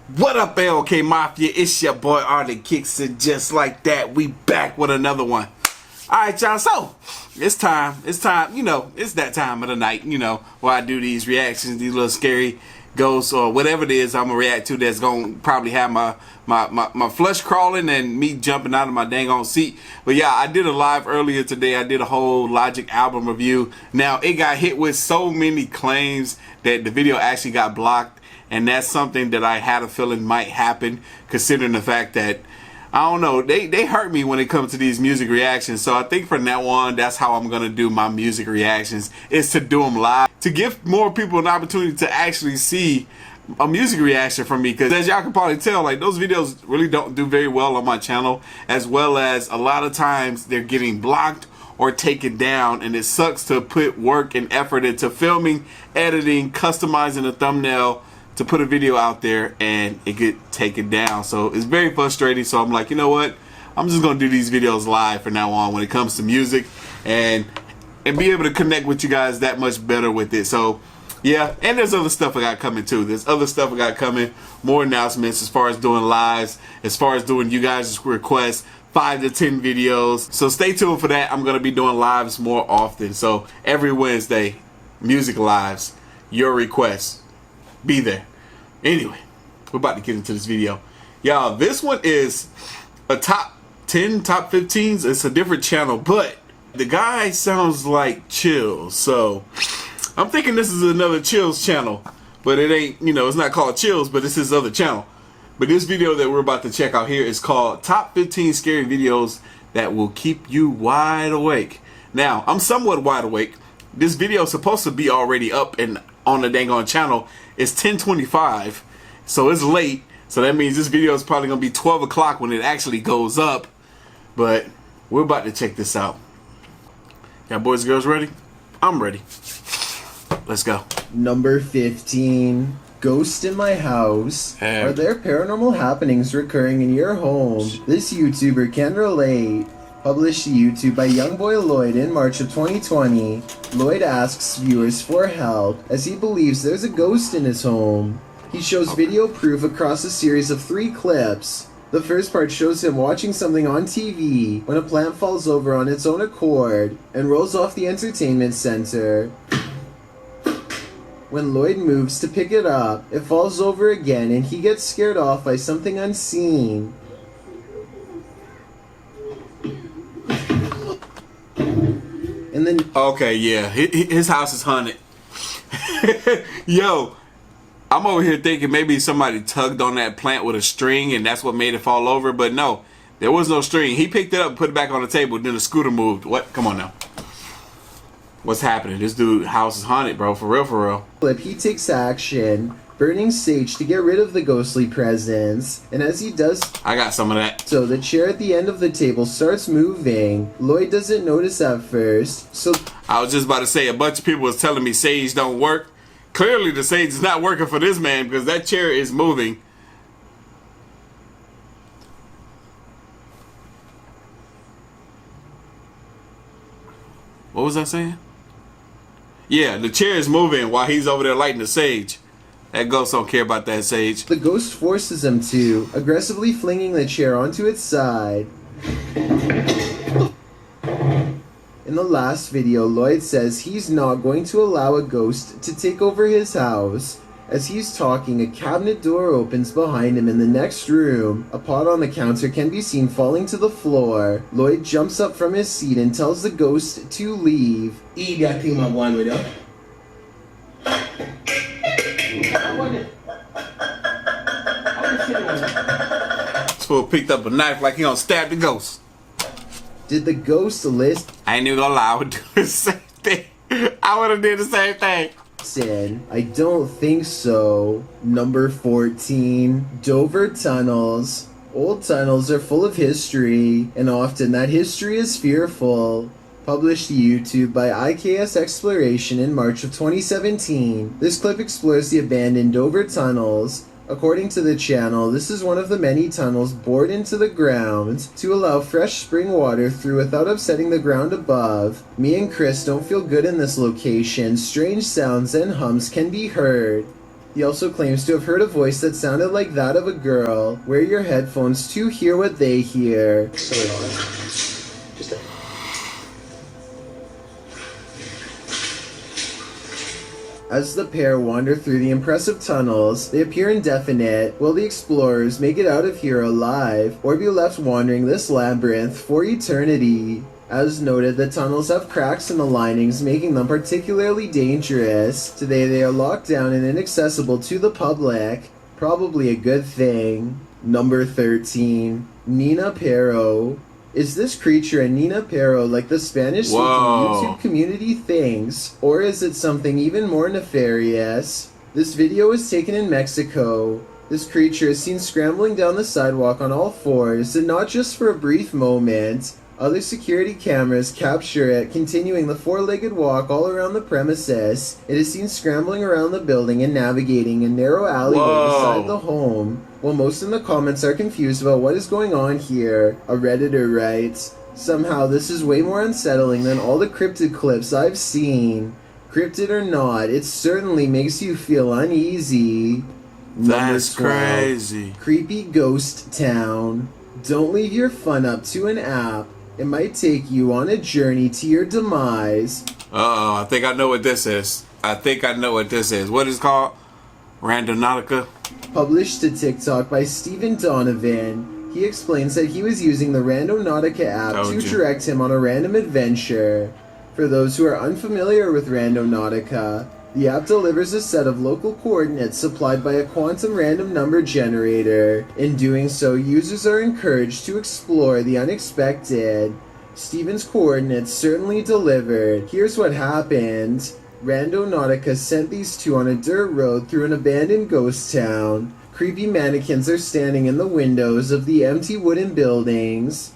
What up, LK Mafia? It's your boy Artofkickz, and just like that, we back with another one. Alright, y'all, so it's time, you know, it's that time of the night, you know, where I do these reactions, these little scary ghosts or whatever it is I'm gonna react to that's gonna probably have my flesh crawling and me jumping out of my dang on seat. But yeah, I did a live earlier today. I did a whole Logic album review. Now, it got hit with so many claims that the video actually got blocked. And that's something that I had a feeling might happen, considering the fact that, I don't know, they hurt me when it comes to these music reactions. So I think from now on, that's how I'm going to do my music reactions, is to do them live. To give more people an opportunity to actually see a music reaction from me. Because as y'all can probably tell, like, those videos really don't do very well on my channel. As well as a lot of times they're getting blocked or taken down. And it sucks to put work and effort into filming, editing, customizing a thumbnail to put a video out there and it get taken down. So it's very frustrating. So I'm like, you know what, I'm just gonna do these videos live from now on when it comes to music, and be able to connect with you guys that much better with it. So yeah, and there's other stuff I got coming too. There's other stuff I got coming, more announcements as far as doing lives, as far as doing you guys' requests, 5 to 10 videos. So stay tuned for that. I'm gonna be doing lives more often. So every Wednesday, music lives, your requests, be there. Anyway, we're about to get into this video. Y'all, this one is a top 10, top 15s. It's a different channel, but the guy sounds like Chills. So I'm thinking this is another Chills channel, but it ain't, you know, it's not called Chills, but it's his other channel. But this video that we're about to check out here is called Top 15 Scary Videos That Will Keep You Wide Awake. Now, I'm somewhat wide awake. This video is supposed to be already up and on the dang on channel. It's 10:25, so it's late. So that means this video is probably gonna be 12 o'clock when it actually goes up. But we're about to check this out. Y'all boys and girls ready? I'm ready. Let's go. Number 15. Ghost in my house. Are there paranormal happenings recurring in your home? This YouTuber can relate. Published to YouTube by Youngboy Lloyd in March of 2020, Lloyd asks viewers for help as he believes there's a ghost in his home. He shows video proof across a series of 3 clips. The first part shows him watching something on TV when a plant falls over on its own accord and rolls off the entertainment center. When Lloyd moves to pick it up, it falls over again and he gets scared off by something unseen. And then, okay, yeah, his house is haunted. Yo, I'm over here thinking maybe somebody tugged on that plant with a string and that's what made it fall over, but no, there was no string. He picked it up and put it back on the table, then the scooter moved. What? Come on now. What's happening? This dude's house is haunted, bro. For real, for real. He takes action, burning sage to get rid of the ghostly presence, and as he does, I got some of that. So the chair at the end of the table starts moving. Lloyd doesn't notice at first, so I was just about to say, a bunch of people was telling me sage don't work. Clearly the sage is not working for this man because that chair is moving. What was I saying? Yeah, the chair is moving while he's over there lighting the sage. That ghost don't care about that sage. The ghost forces him to, aggressively flinging the chair onto its side. In the last video, Lloyd says he's not going to allow a ghost to take over his house. As he's talking, a cabinet door opens behind him in the next room. A pot on the counter can be seen falling to the floor. Lloyd jumps up from his seat and tells the ghost to leave. Eat that thing, my one with you. This fool picked up a knife like he gonna stab the ghost. Did the ghost listen? I ain't even gonna lie, I would do the same thing. I would have did the same thing. I don't think so. Number 14. Dora Tunnels. Old tunnels are full of history, and often that history is fearful. Published to YouTube by IKS Exploration in March of 2017. This clip explores the abandoned Dora Tunnels. According to the channel, this is one of the many tunnels bored into the ground to allow fresh spring water through without upsetting the ground above. Me and Chris don't feel good in this location. Strange sounds and hums can be heard. He also claims to have heard a voice that sounded like that of a girl. Wear your headphones to hear what they hear. As the pair wander through the impressive tunnels, they appear indefinite. Will the explorers make it out of here alive, or be left wandering this labyrinth for eternity? As noted, the tunnels have cracks in the linings, making them particularly dangerous. Today they are locked down and inaccessible to the public. Probably a good thing. Number 13. Nina Pero. Is this creature a Nina Pero like the Spanish-speaking YouTube community thinks, or is it something even more nefarious? This video was taken in Mexico. This creature is seen scrambling down the sidewalk on all fours, and not just for a brief moment. Other security cameras capture it continuing the four-legged walk all around the premises. It is seen scrambling around the building and navigating a narrow alleyway beside the home. While most in the comments are confused about what is going on here, a Redditor writes, "Somehow this is way more unsettling than all the cryptid clips I've seen. Cryptid or not, it certainly makes you feel uneasy." That's crazy. Creepy Ghost Town. Don't leave your fun up to an app. It might take you on a journey to your demise. Uh-oh, I think I know what this is. What is it called? Randomnautica? Published to TikTok by Stephen Donovan. He explains that he was using the Randomnautica app to direct him on a random adventure. For those who are unfamiliar with Randomnautica, the app delivers a set of local coordinates supplied by a quantum random number generator. In doing so, users are encouraged to explore the unexpected. Steven's coordinates certainly delivered. Here's what happened. Randomnautica sent these two on a dirt road through an abandoned ghost town. Creepy mannequins are standing in the windows of the empty wooden buildings.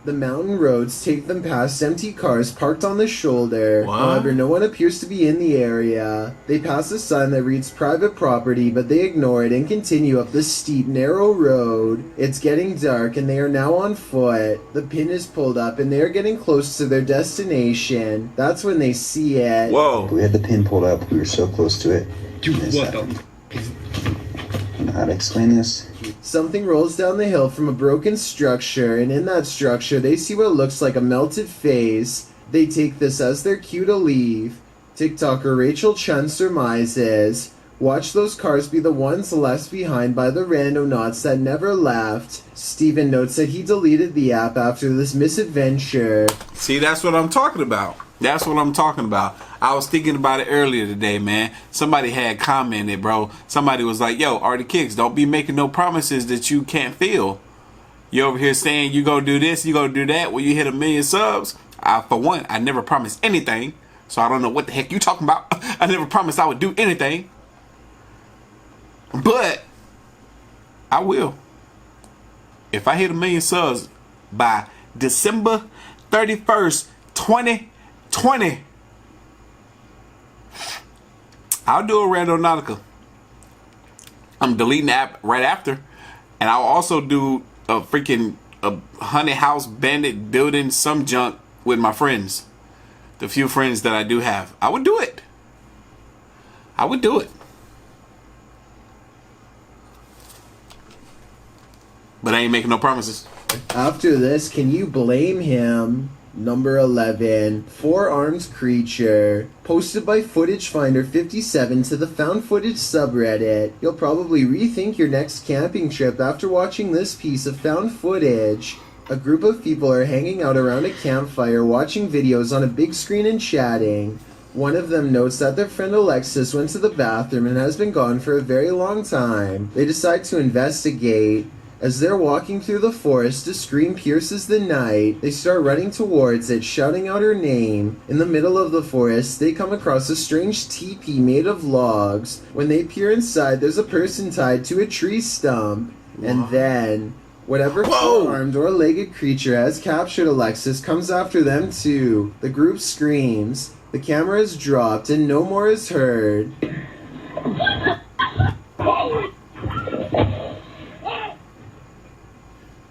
The mountain roads take them past empty cars parked on the shoulder. What? However, no one appears to be in the area. They pass a sign that reads private property, but they ignore it and continue up the steep, narrow road. It's getting dark and they are now on foot. The pin is pulled up and they are getting close to their destination. That's when they see it. Whoa. We had the pin pulled up. We were so close to it. Dude, what the? I don't know how to explain this. Something rolls down the hill from a broken structure, and in that structure they see what looks like a melted face. They take this as their cue to leave. TikToker Rachel Chun surmises, "Watch those cars be the ones left behind by the randonauts that never left." Steven notes that he deleted the app after this misadventure. See, that's what I'm talking about. I was thinking about it earlier today, man. Somebody had commented, bro. Somebody was like, "Yo, Artofkickz, don't be making no promises that you can't feel. You over here saying you gonna do this, you gonna do that when you hit 1,000,000 subs." For one, I never promised anything, so I don't know what the heck you talking about. I never promised I would do anything, but I will. If I hit 1,000,000 subs by December 31st, 2020, I'll do a Randomnautica. I'm deleting the app right after, and I'll also do a freaking honey house bandit building some junk with my friends, the few friends that I do have. I would do it. But I ain't making no promises. After this, can you blame him? Number 11, Four-Armed Creature. Posted by Footage Finder 57 to the Found Footage subreddit. You'll probably rethink your next camping trip after watching this piece of found footage. A group of people are hanging out around a campfire watching videos on a big screen and chatting. One of them notes that their friend Alexis went to the bathroom and has been gone for a very long time. They decide to investigate. As they're walking through the forest, a scream pierces the night. They start running towards it, shouting out her name. In the middle of the forest, they come across a strange teepee made of logs. When they peer inside, there's a person tied to a tree stump. And then, whatever four-armed or legged creature has captured Alexis comes after them too. The group screams. The camera is dropped and no more is heard.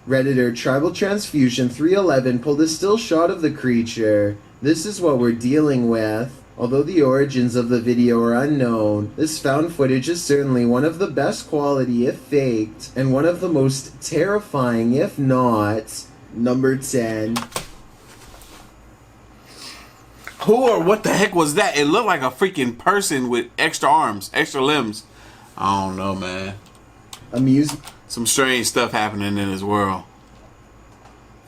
Redditor Tribal Transfusion 311 pulled a still shot of the creature. This is what we're dealing with. Although the origins of the video are unknown, this found footage is certainly one of the best quality if faked, and one of the most terrifying if not. Number 10. Who or what the heck was that? It looked like a freaking person with extra arms, extra limbs. I don't know, man. Some strange stuff happening in this world.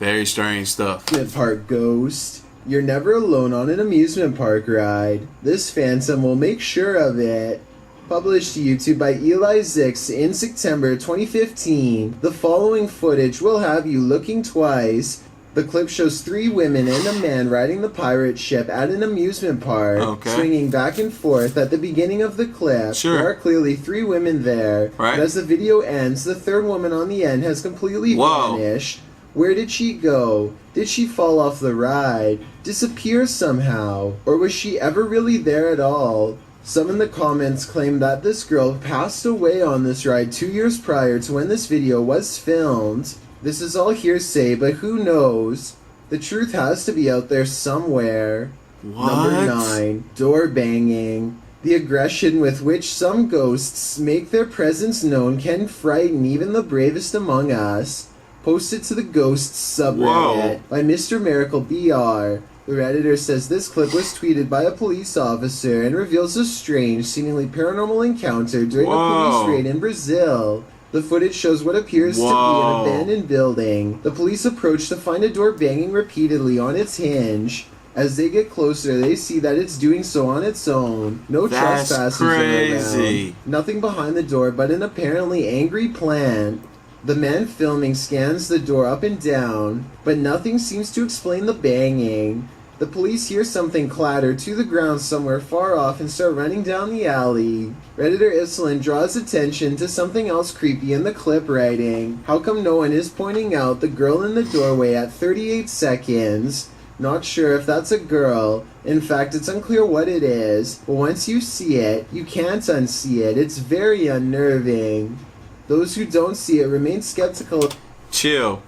Very strange stuff. Amusement park ghost. You're never alone on an amusement park ride. This phantom will make sure of it. Published to YouTube by Eli Zix in September 2015. The following footage will have you looking twice. The clip shows 3 women and a man riding the pirate ship at an amusement park, swinging back and forth. At the beginning of the clip, there are clearly 3 women there. But as the video ends, the 3rd woman on the end has completely vanished. Where did she go? Did she fall off the ride? Disappear somehow? Or was she ever really there at all? Some in the comments claim that this girl passed away on this ride 2 years prior to when this video was filmed. This is all hearsay, but who knows? The truth has to be out there somewhere. Number 9. Door banging. The aggression with which some ghosts make their presence known can frighten even the bravest among us. Posted to the Ghosts subreddit by Mr. Miracle BR. The Redditor says this clip was tweeted by a police officer and reveals a strange, seemingly paranormal encounter during a police raid in Brazil. The footage shows what appears to be an abandoned building. The police approach to find a door banging repeatedly on its hinge. As they get closer, they see that it's doing so on its own. No trespassers around. Nothing behind the door but an apparently angry plant. The man filming scans the door up and down, but nothing seems to explain the banging. The police hear something clatter to the ground somewhere far off and start running down the alley. Redditor Islin draws attention to something else creepy in the clip, writing, "How come no one is pointing out the girl in the doorway at 38 seconds? Not sure if that's a girl. In fact, it's unclear what it is, but once you see it, you can't unsee it. It's very unnerving. Those who don't see it remain skeptical." Chill.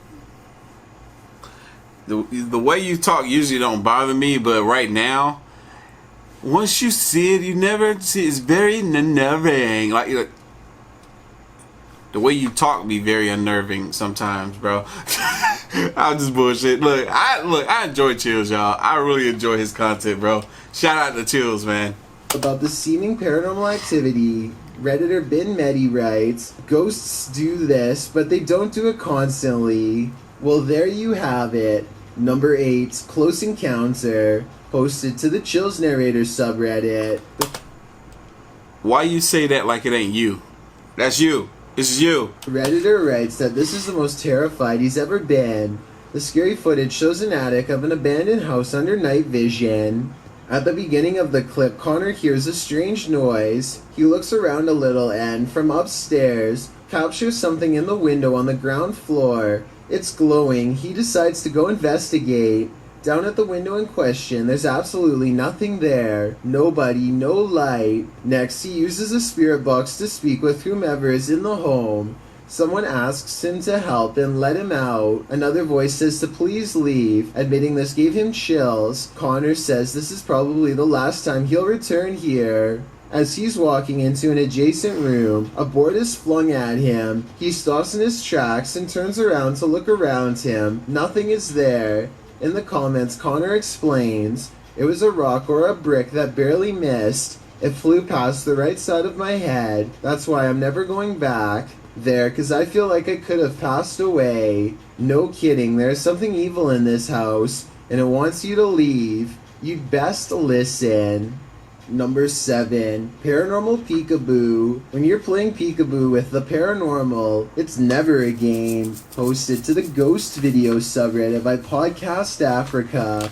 The way you talk usually don't bother me, but right now, once you see it, you never see it. It's very unnerving. Like the way you talk be very unnerving sometimes, bro. I'm just bullshit. Look, I enjoy Chills, y'all. I really enjoy his content, bro. Shout out to Chills, man. About the seeming paranormal activity, Redditor Ben Medi writes, "Ghosts do this, but they don't do it constantly." Well, there you have it. Number 8, Close Encounter, posted to the Chills Narrator subreddit. Why you say that like it ain't you? That's you. It's you. Redditor writes that this is the most terrified he's ever been. The scary footage shows an attic of an abandoned house under night vision. At the beginning of the clip, Connor hears a strange noise. He looks around a little and, from upstairs, captures something in the window on the ground floor. It's glowing. He decides to go investigate. Down at the window in question, there's absolutely nothing there. Nobody, no light. Next, he uses a spirit box to speak with whomever is in the home. Someone asks him to help and let him out. Another voice says to please leave. Admitting this gave him chills. Connor says this is probably the last time he'll return here. As he's walking into an adjacent room, a board is flung at him. He stops in his tracks and turns around to look around him. Nothing is there. In the comments, Connor explains, "It was a rock or a brick that barely missed. It flew past the right side of my head. That's why I'm never going back there, because I feel like I could have passed away. No kidding, there's something evil in this house, and it wants you to leave. You'd best listen." Number 7, Paranormal Peekaboo. When you're playing peekaboo with the paranormal, it's never a game. Posted to the Ghost Video subreddit by Podcast Africa.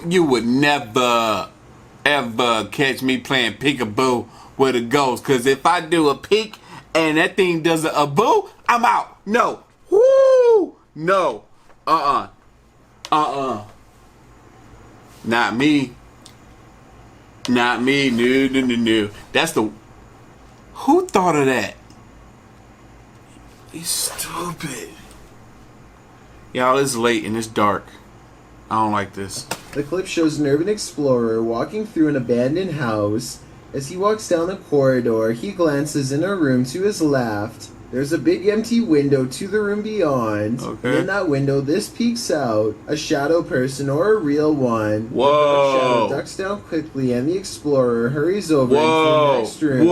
You would never, ever catch me playing peekaboo with a ghost. Because if I do a peek and that thing does a boo, I'm out. No. Woo! No. Not me. Not me. No. That's the... Who thought of that? He's stupid. Y'all, it's late and it's dark. I don't like this. The clip shows an urban explorer walking through an abandoned house. As he walks down the corridor, he glances in a room to his left. There's a big empty window to the room beyond. Okay. And in that window, this peeks out. A shadow person or a real one. Whoa. The shadow ducks down quickly and the explorer hurries over into the next room.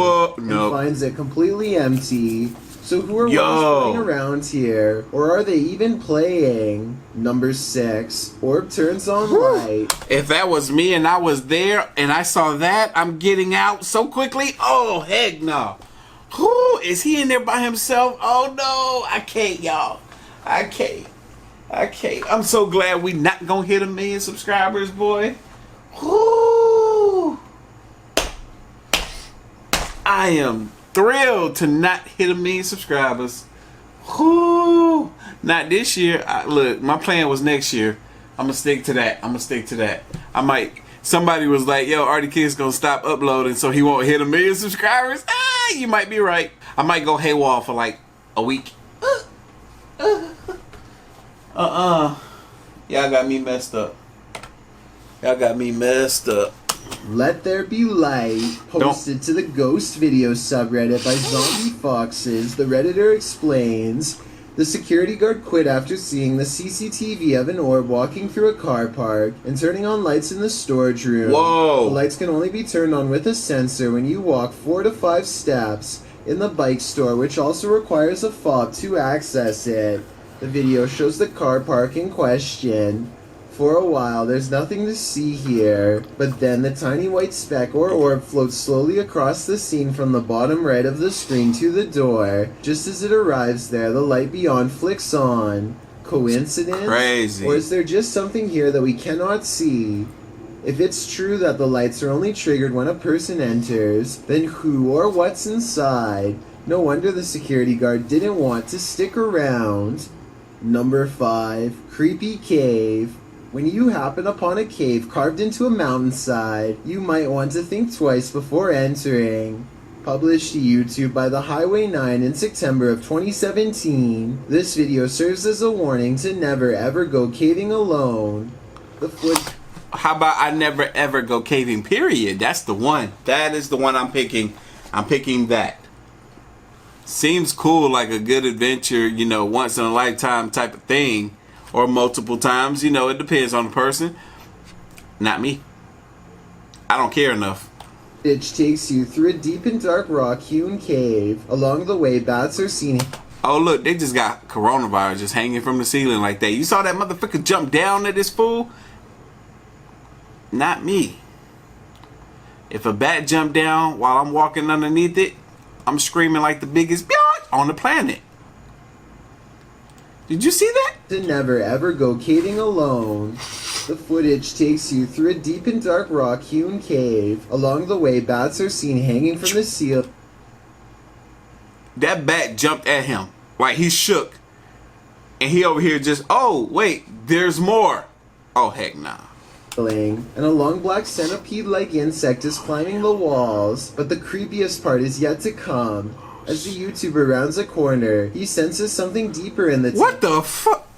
And finds it completely empty. So who are wandering around here? Or are they even playing? Number 6, Orb Turns Online. If that was me and I was there and I saw that, I'm getting out so quickly. Oh, heck no. Who is he in there by himself? Oh no, I can't, y'all. I can't. I'm so glad we not gonna hit 1 million subscribers, boy. Whoo! I am thrilled to not hit 1 million subscribers. Whoo! Not this year. Look, my plan was next year. I'm gonna stick to that. I might. Somebody was like, "Yo, Artofkickz gonna stop uploading, so he won't hit 1 million subscribers." You might be right. I might go haywire for like a week. Y'all got me messed up. Let There Be Light, posted to the Ghost video subreddit by Zombie Foxes. The Redditor explains, the security guard quit after seeing the CCTV of an orb walking through a car park and turning on lights in the storage room. Whoa! The lights can only be turned on with a sensor when you walk 4 to 5 steps in the bike store, which also requires a fob to access it. The video shows the car park in question. For a while, there's nothing to see here, but then the tiny white speck or orb floats slowly across the scene from the bottom right of the screen to the door. Just as it arrives there, the light beyond flicks on. Coincidence? Crazy. Or is there just something here that we cannot see? If it's true that the lights are only triggered when a person enters, then who or what's inside? No wonder the security guard didn't want to stick around. Number 5, Creepy Cave. When you happen upon a cave carved into a mountainside, you might want to think twice before entering. Published to YouTube by the Highway 9 in September of 2017, this video serves as a warning to never ever go caving alone. How about I never ever go caving, period? That's the one. That is the one I'm picking. I'm picking that. Seems cool, like a good adventure, you know, once in a lifetime type of thing. Or multiple times, you know, it depends on the person. Not me. I don't care enough. It takes you through a deep and dark rock-hewn cave. Along the way, bats are seen. Oh, look, they just got coronavirus just hanging from the ceiling like that. You saw that motherfucker jump down at this fool? Not me. If a bat jumped down while I'm walking underneath it, I'm screaming like the biggest bitch on the planet. Did you see that? To never ever go caving alone. The footage takes you through a deep and dark rock-hewn cave. Along the way, bats are seen hanging from the ceiling. That bat jumped at him. Like he shook. And he over here just, oh, wait, there's more. Oh, heck nah. And a long black centipede-like insect is climbing the walls. But the creepiest part is yet to come. As the YouTuber rounds a corner, he senses something deeper in the What the fuck?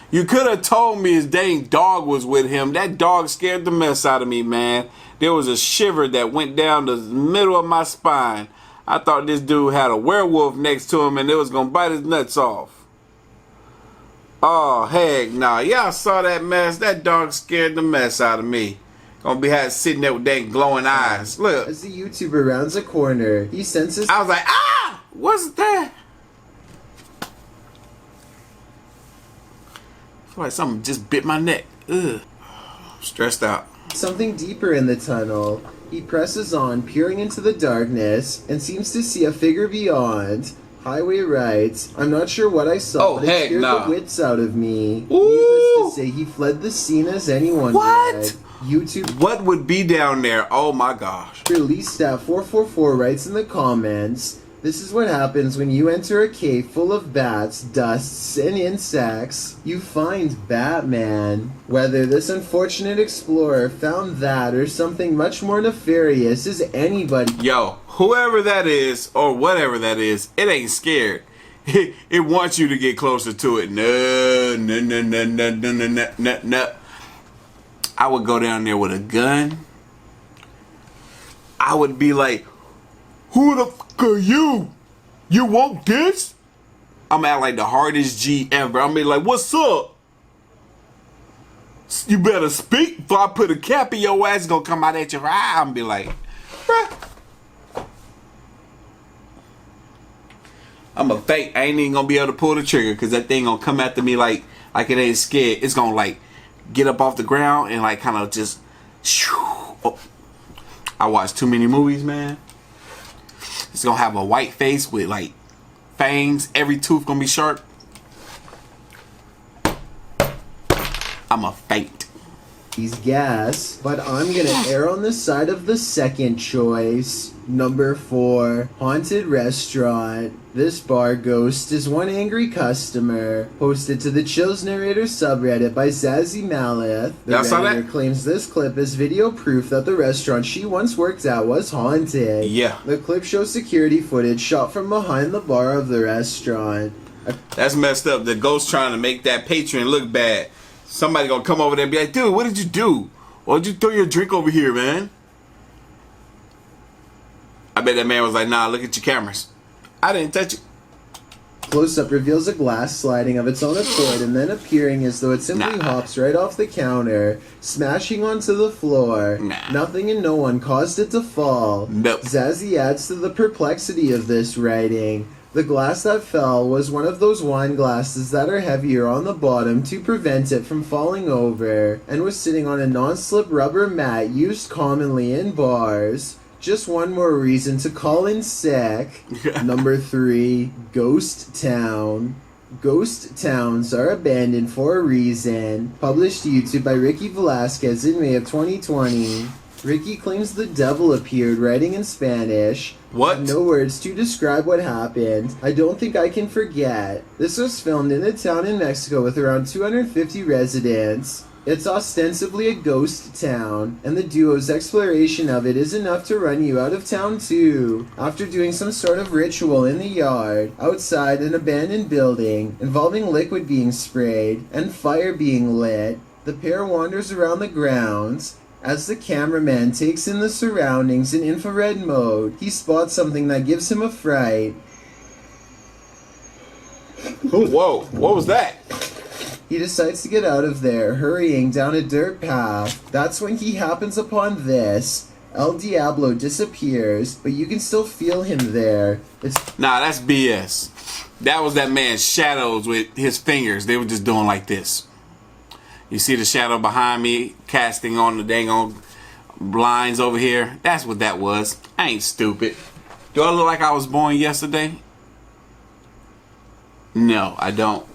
You could have told me his dang dog was with him. That dog scared the mess out of me, man. There was a shiver that went down the middle of my spine. I thought this dude had a werewolf next to him and it was going to bite his nuts off. Oh, heck nah. Y'all saw that mess? That dog scared the mess out of me. Gonna be sitting there with dang glowing eyes. Look. As the YouTuber rounds a corner, he senses. I was like, ah! What's that? I feel like something just bit my neck. Ugh. Stressed out. Something deeper in the tunnel. He presses on, peering into the darkness, and seems to see a figure beyond. Highway writes, I'm not sure what I saw, but it scared the wits out of me. Ooh. Needless to say, he fled the scene as anyone What? would. YouTube. What would be down there? Oh my gosh. Release Stat 444 writes in the comments, this is what happens when you enter a cave full of bats, dusts, and insects. You find Batman. Whether this unfortunate explorer found that or something much more nefarious is anybody. Yo, whoever that is or whatever that is, it ain't scared. it wants you to get closer to it. No. I would go down there with a gun. I would be like, who the fuck are you? You want this? I'm at like the hardest G ever. I'm be like, what's up? You better speak before I put a cap in your ass. It's gonna come out at your eye. I'm be like, bruh. I'm a fake. I ain't even gonna be able to pull the trigger because that thing gonna come after me like it ain't scared. It's gonna like get up off the ground and like kind of just. Oh. I watch too many movies, man. It's gonna have a white face with like fangs. Every tooth gonna be sharp. I'm a faint. He's gas, but I'm gonna err on the side of the second choice. Number 4, Haunted Restaurant. This bar ghost is one angry customer. Posted to the Chills Narrator subreddit by Zazzy Maleth. The Redditor claims this clip is video proof that the restaurant she once worked at was haunted. Yeah. The clip shows security footage shot from behind the bar of the restaurant. That's messed up. The ghost trying to make that patron look bad. Somebody gonna come over there and be like, dude, what did you do? Why did you throw your drink over here, man? I bet that man was like, nah, look at your cameras. I didn't touch it. Close-up reveals a glass sliding of its own accord and then appearing as though it simply hops right off the counter, smashing onto the floor. Nothing and no one caused it to fall. Nope. Zazzy adds to the perplexity of this writing. The glass that fell was one of those wine glasses that are heavier on the bottom to prevent it from falling over, and was sitting on a non-slip rubber mat used commonly in bars. Just one more reason to call in sick. Number 3, Ghost Town. Ghost towns are abandoned for a reason. Published to YouTube by Ricky Velasquez in May of 2020. Ricky claims the devil appeared, writing in Spanish. What? No words to describe what happened. I don't think I can forget. This was filmed in a town in Mexico with around 250 residents. It's ostensibly a ghost town, and the duo's exploration of it is enough to run you out of town too. After doing some sort of ritual in the yard, outside an abandoned building, involving liquid being sprayed and fire being lit, the pair wanders around the grounds. As the cameraman takes in the surroundings in infrared mode, he spots something that gives him a fright. Whoa, what was that? He decides to get out of there, hurrying down a dirt path. That's when he happens upon this. El Diablo disappears, but you can still feel him there. Nah, that's BS. That was that man's shadows with his fingers. They were just doing like this. You see the shadow behind me casting on the dang on blinds over here? That's what that was. I ain't stupid. Do I look like I was born yesterday? No, I don't.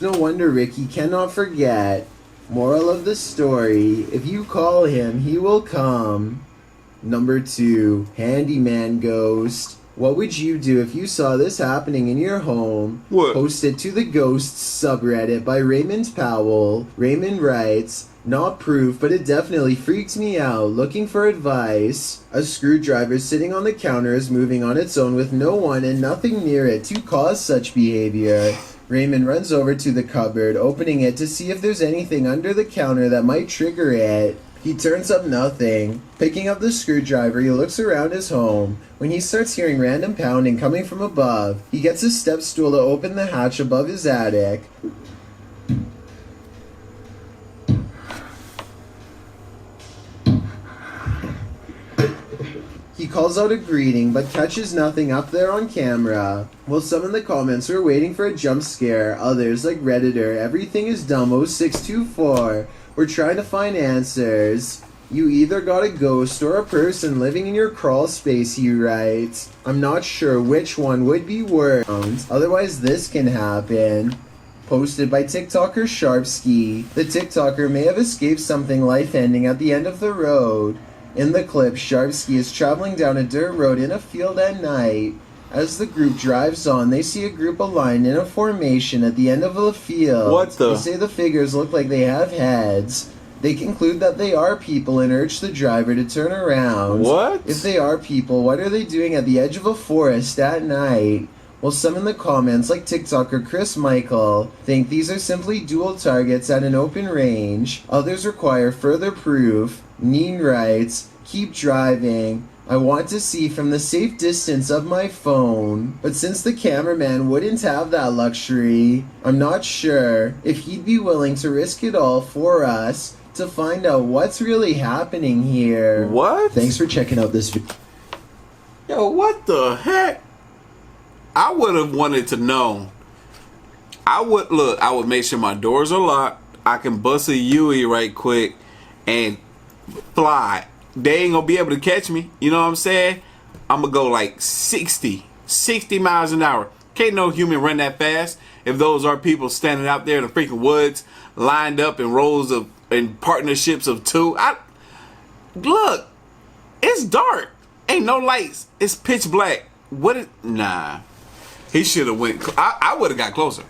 No wonder Ricky cannot forget. Moral of the story, if you call him, he will come. Number 2, Handyman Ghost. What would you do if you saw this happening in your home? What? Posted to the Ghosts subreddit by Raymond Powell. Raymond writes, not proof, but it definitely freaked me out. Looking for advice. A screwdriver sitting on the counter is moving on its own with no one and nothing near it to cause such behavior. Raymond runs over to the cupboard, opening it to see if there's anything under the counter that might trigger it. He turns up nothing. Picking up the screwdriver, he looks around his home. When he starts hearing random pounding coming from above, he gets a step stool to open the hatch above his attic. He calls out a greeting, but catches nothing up there on camera. While some in the comments are waiting for a jump scare, others, like Redditor, everything is dumb 0624, we're trying to find answers. You either got a ghost or a person living in your crawl space, he writes. I'm not sure which one would be worse, otherwise this can happen. Posted by TikToker Sharpski. The TikToker may have escaped something life-ending at the end of the road. In the clip, Sharpski is traveling down a dirt road in a field at night. As the group drives on, they see a group aligned in a formation at the end of the field. What the? They say the figures look like they have heads. They conclude that they are people and urge the driver to turn around. What? If they are people, what are they doing at the edge of a forest at night? while some in the comments, like TikToker Chris Michael, think these are simply dual targets at an open range. Others require further proof. Neen writes, keep driving. I want to see from the safe distance of my phone, but since the cameraman wouldn't have that luxury, I'm not sure if he'd be willing to risk it all for us to find out what's really happening here. What? Thanks for checking out this video. Yo, what the heck? I would have wanted to know. I would make sure my doors are locked. I can bust a Yui right quick and fly. They ain't gonna be able to catch me. You know what I'm saying? I'm gonna go like 60 miles an hour. Can't no human run that fast. If those are people standing out there in the freaking woods, lined up in rows of, in partnerships of two. Look, it's dark. Ain't no lights. It's pitch black. Nah. He should have went. I would have got closer.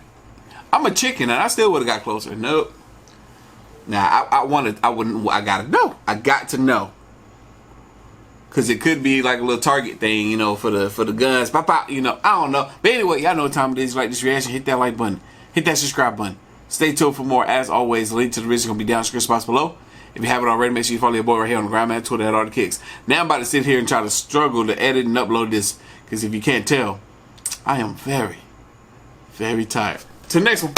I'm a chicken and I still would have got closer. Nope. Nah, I gotta know. I got to know. Cause it could be like a little target thing, you know, for the guns. Pop out, you know. I don't know. But anyway, y'all know what time it is. Like this reaction, hit that like button. Hit that subscribe button. Stay tuned for more. As always, the link to the video is gonna be down in the description box below. If you haven't already, make sure you follow your boy right here on the ground man Twitter at Artofkickz. Now I'm about to sit here and try to struggle to edit and upload this. Because if you can't tell, I am very, very tired. Till next one.